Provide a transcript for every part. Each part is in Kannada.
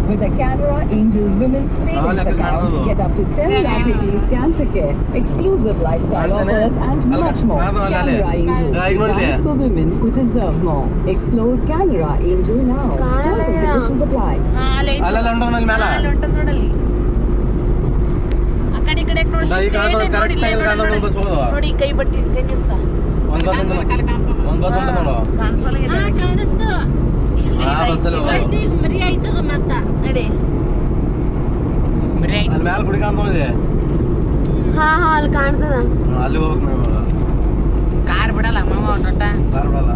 With a Canara Angel Women's Savings Account, get up to 10 lakh rupees cancer care, exclusive lifestyle offers and much more. Canara Angel, designed for women who deserve more. Explore Canara Angel now. Terms and conditions apply. ನೋಡಿ ಕೈ ಬಟ್ಟಿ ಕೈ ನಿಂತ ಮರಿ ಆಯ್ತದ ಮತ್ತ ನಡಿ ಅಲ್ಲಿ ಮ್ಯಾಲ ಗುಡಿ ಕಾಣ್ತದೆ. ಹಾ ಹಾ ಅಲ್ಲಿ ಕಾಣ್ತದ. ಅಲ್ಲಿ ಹೋಗ್ಬೇಕು ನಾವು. ಕಾರ್ ಬಿಡಲ್ಲ ಮಾಮ ಒಟ್ಟ ಕಾರ್ ಬಿಡಲ್ಲ.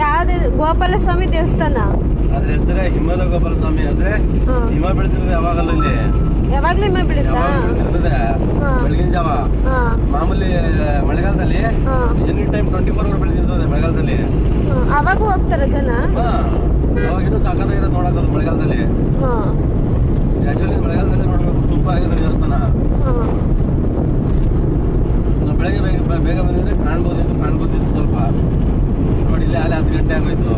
ಯಾವ್ದು ಗೋಪಾಲ ಸ್ವಾಮಿ ದೇವಸ್ಥಾನ ಅದ್ರ ಹೆಸರೇ ಹಿಮದ ಗೋಪಾಲ ಸ್ವಾಮಿ. ಅಂದ್ರೆ ಹಿಮ ಬೀಳ್ತಿರ್ತದೆ ಯಾವಾಗಲ್ಲ ಇಲ್ಲಿ. ಯಾವಾಗ್ಲೂ ಹಿಮ ಬೀಳುತ್ತಾ? ಬೆಳಗಿನ ಜಾವ ಮಾಮೂಲಿ ಮಳೆಗಾಲದಲ್ಲಿ ಎನಿ ಟೈಮ್ 24 ಅವರ್ ಬೆಳೆದಿರ್ತದೆ ಮಳೆಗಾಲದಲ್ಲಿ. ಅವಾಗ ಹೋಗ್ತಾರ ಜನ. ಅವಾಗಿನ್ನೂ ಸಾಕಾಗಿರೋದು ನೋಡೋದು ಮಳೆಗಾಲದಲ್ಲಿ. ಆಕ್ಚುಲಿ ಮಳೆಗಾಲದಲ್ಲಿ ನೋಡ್ಬೇಕು, ಸೂಪರ್ ಆಗಿದೆ ದೇವಸ್ಥಾನ. ನಾವು ಬೆಳಗ್ಗೆ ಬೇಗ ಬಂದಿದ್ರೆ ಕಾಣ್ಬೋದಿತ್ತು ಸ್ವಲ್ಪ. ನೋಡಿ ಇಲ್ಲಿ ಅಲ್ಲಿ 10 ಗಂಟೆ ಆಗೋಯ್ತು.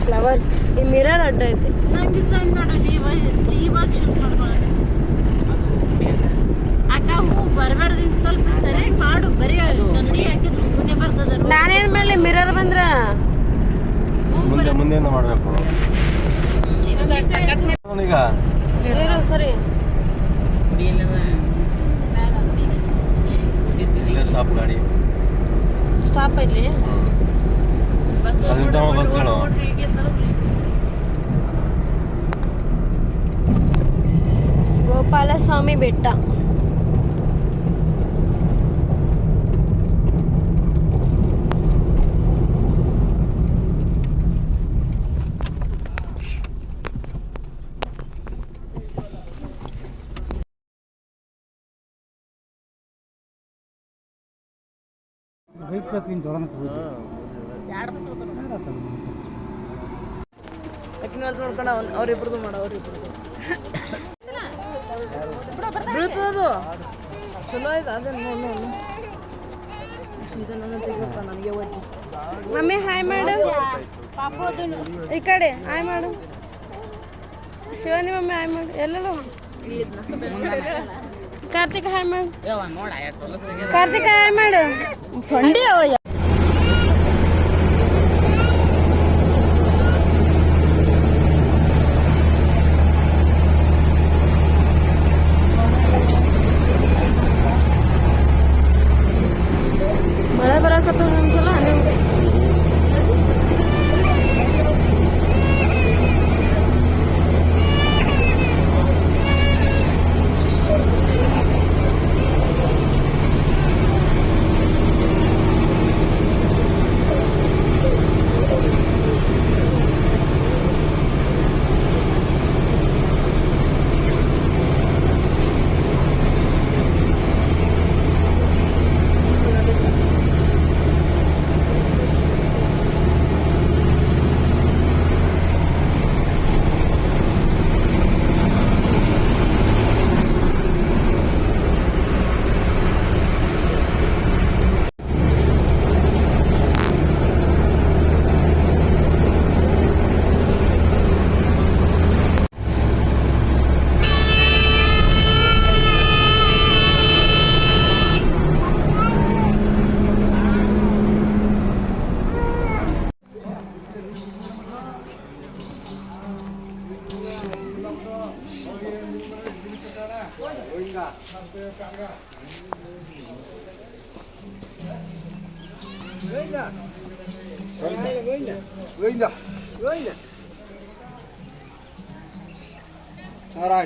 ಫ್ಲವರ್ಸ್ ಈ ಮಿರರ್ ಅಡ್ಡ ಐತಿ. ನಂಗೆ ಸಣ್ಣ ನೋಡೋಣ ಇವಾಗ ಶೂಟ್ ಮಾಡ್ಕೊಳ್ಳೋಣ. ಅಕ್ಕ ಹೂ ಬರಬಾರ್ದು, ಸ್ವಲ್ಪ ಸರಿಯಾಗಿ ಮಾಡು. ಬರೀ ಕನ್ನಡಿ ಹಾಕಿದ್ರು ಹೂನೇ ಬರ್ತದ. ನಾನೇನ್ ಮಾಡ್ಲಿ ಮಿರರ್ ಬಂದ್ರ ಮುಂದೆ ಮಾಡ್ಬೇಕು ಈಗ. ಸರಿ ಸ್ಟಾಪ್ ಗಾಡಿ ಸ್ಟಾಪ್ ಇಲ್ಲಿ ಬಸ್ಗಳು. ಗೋಪಾಲ ಸ್ವಾಮಿ ಬೆಟ್ಟ. ನೋಡ್ಕೊಂಡ ಅವ್ರಿಬ್ರದ್ದು ಮಾಡ ಅವ್ರಿಬ್ರದ್ದು ಬೀಳ್ತದದು ಚಲೋ ಆಯ್ತು. ಅದೇ ನೋಡು ಸೀದಾ ನನ್ನ ತೆಗಿಯಪ್ಪ ನನಗೆ ಒಜ್ಜಿ. ಮಮ್ಮಿ ಹಾಯ್ ಮಾಡು ಈ ಕಡೆ. ಹಾಯ್ ಮಾಡು ಶಿವಾನಿ ಮಮ್ಮಿ ಹಾಯ್ ಮಾಡು. ಎಲ್ಲೆಲ್ಲ ಕಾರ್ತಿಕ್ ಹಾಯ್ ಮಾಡು. ಕಾರ್ತಿಕ್ ಹಾಯ್ ಮಾಡು. ಸೊಂಡಿ ಅವ ಮಳೆ ಬರಕತ್ತ ಒಂದ್ಸಲ.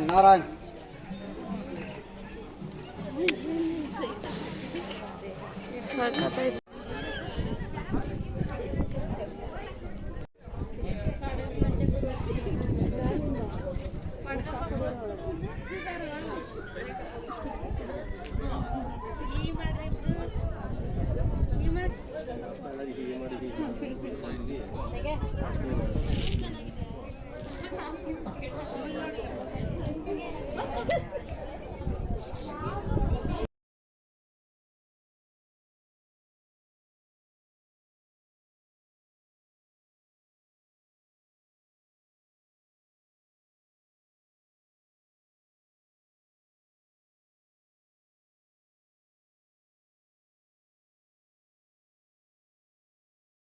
नारायण साखत ಹೇಗೆ